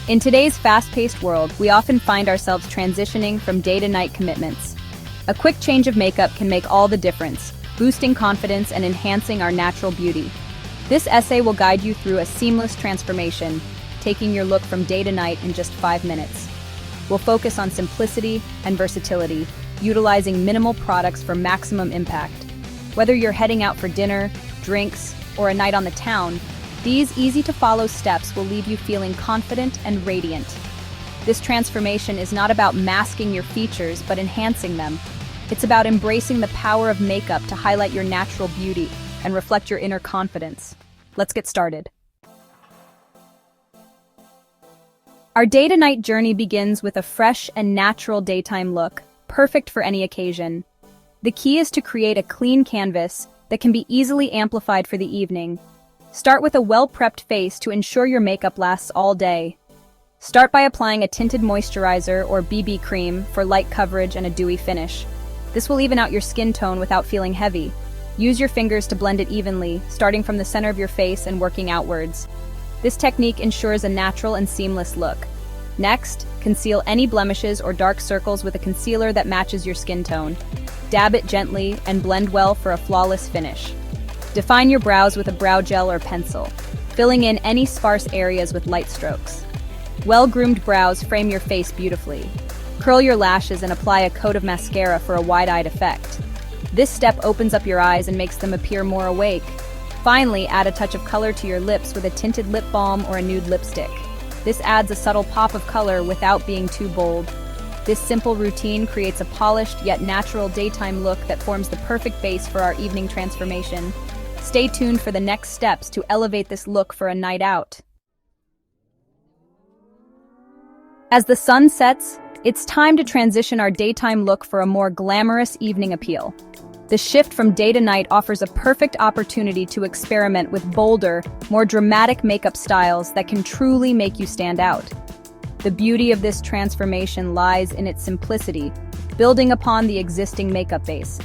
In today's fast-paced world, we often find ourselves transitioning from day-to-night commitments. A quick change of makeup can make all the difference, boosting confidence and enhancing our natural beauty. This essay will guide you through a seamless transformation, taking your look from day to night in just 5 minutes. We'll focus on simplicity and versatility, utilizing minimal products for maximum impact. Whether you're heading out for dinner, drinks, or a night on the town, these easy-to-follow steps will leave you feeling confident and radiant. This transformation is not about masking your features, but enhancing them. It's about embracing the power of makeup to highlight your natural beauty and reflect your inner confidence. Let's get started. Our day-to-night journey begins with a fresh and natural daytime look, perfect for any occasion. The key is to create a clean canvas that can be easily amplified for the evening. Start with a well-prepped face to ensure your makeup lasts all day. Start by applying a tinted moisturizer or BB cream for light coverage and a dewy finish. This will even out your skin tone without feeling heavy. Use your fingers to blend it evenly, starting from the center of your face and working outwards. This technique ensures a natural and seamless look. Next, conceal any blemishes or dark circles with a concealer that matches your skin tone. Dab it gently and blend well for a flawless finish. Define your brows with a brow gel or pencil, filling in any sparse areas with light strokes. Well-groomed brows frame your face beautifully. Curl your lashes and apply a coat of mascara for a wide-eyed effect. This step opens up your eyes and makes them appear more awake. Finally, add a touch of color to your lips with a tinted lip balm or a nude lipstick. This adds a subtle pop of color without being too bold. This simple routine creates a polished yet natural daytime look that forms the perfect base for our evening transformation. Stay tuned for the next steps to elevate this look for a night out. As the sun sets, it's time to transition our daytime look for a more glamorous evening appeal. The shift from day to night offers a perfect opportunity to experiment with bolder, more dramatic makeup styles that can truly make you stand out. The beauty of this transformation lies in its simplicity, building upon the existing makeup base.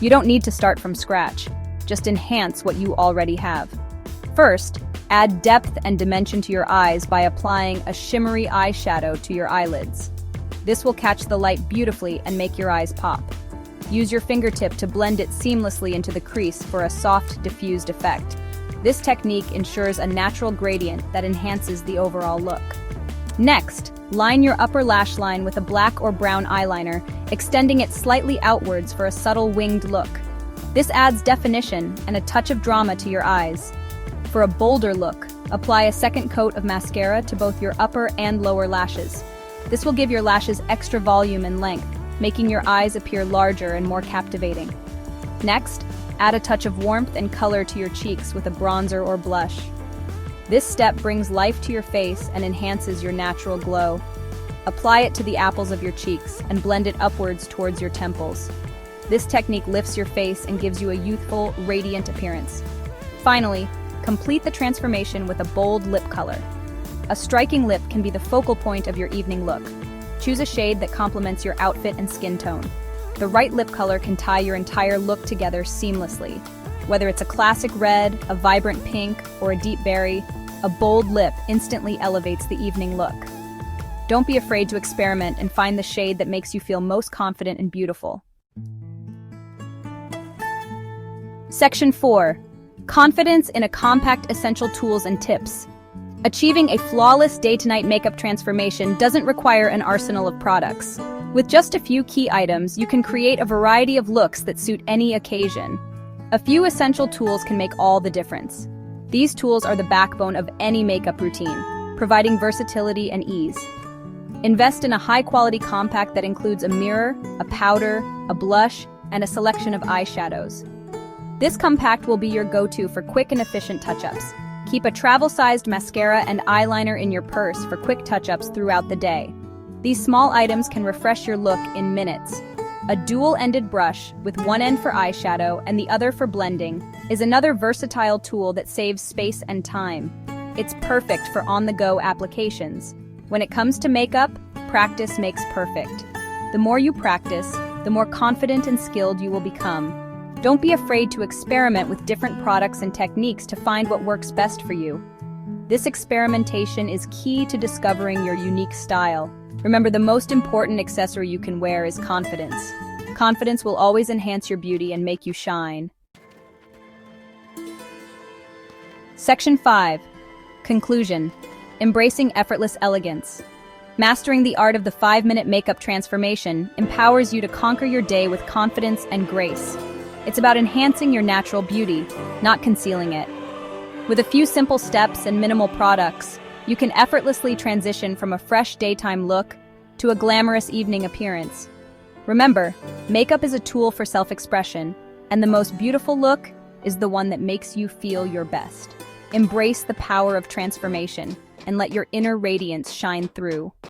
You don't need to start from scratch. Just enhance what you already have. First, add depth and dimension to your eyes by applying a shimmery eyeshadow to your eyelids. This will catch the light beautifully and make your eyes pop. Use your fingertip to blend it seamlessly into the crease for a soft, diffused effect. This technique ensures a natural gradient that enhances the overall look. Next, line your upper lash line with a black or brown eyeliner, extending it slightly outwards for a subtle winged look. This adds definition and a touch of drama to your eyes. For a bolder look, apply a second coat of mascara to both your upper and lower lashes. This will give your lashes extra volume and length, making your eyes appear larger and more captivating. Next, add a touch of warmth and color to your cheeks with a bronzer or blush. This step brings life to your face and enhances your natural glow. Apply it to the apples of your cheeks and blend it upwards towards your temples. This technique lifts your face and gives you a youthful, radiant appearance. Finally, complete the transformation with a bold lip color. A striking lip can be the focal point of your evening look. Choose a shade that complements your outfit and skin tone. The right lip color can tie your entire look together seamlessly. Whether it's a classic red, a vibrant pink, or a deep berry, a bold lip instantly elevates the evening look. Don't be afraid to experiment and find the shade that makes you feel most confident and beautiful. Section 4. Confidence in a compact essential tools and tips. Achieving a flawless day-to-night makeup transformation doesn't require an arsenal of products. With just a few key items, you can create a variety of looks that suit any occasion. A few essential tools can make all the difference. These tools are the backbone of any makeup routine, providing versatility and ease. Invest in a high-quality compact that includes a mirror, a powder, a blush, and a selection of eyeshadows. This compact will be your go-to for quick and efficient touch-ups. Keep a travel-sized mascara and eyeliner in your purse for quick touch-ups throughout the day. These small items can refresh your look in minutes. A dual-ended brush, with one end for eyeshadow and the other for blending, is another versatile tool that saves space and time. It's perfect for on-the-go applications. When it comes to makeup, practice makes perfect. The more you practice, the more confident and skilled you will become. Don't be afraid to experiment with different products and techniques to find what works best for you. This experimentation is key to discovering your unique style. Remember, the most important accessory you can wear is confidence. Confidence will always enhance your beauty and make you shine. Section 5. Conclusion. Embracing effortless elegance. Mastering the art of the 5-minute makeup transformation empowers you to conquer your day with confidence and grace. It's about enhancing your natural beauty, not concealing it. With a few simple steps and minimal products, you can effortlessly transition from a fresh daytime look to a glamorous evening appearance. Remember, makeup is a tool for self-expression, and the most beautiful look is the one that makes you feel your best. Embrace the power of transformation and let your inner radiance shine through.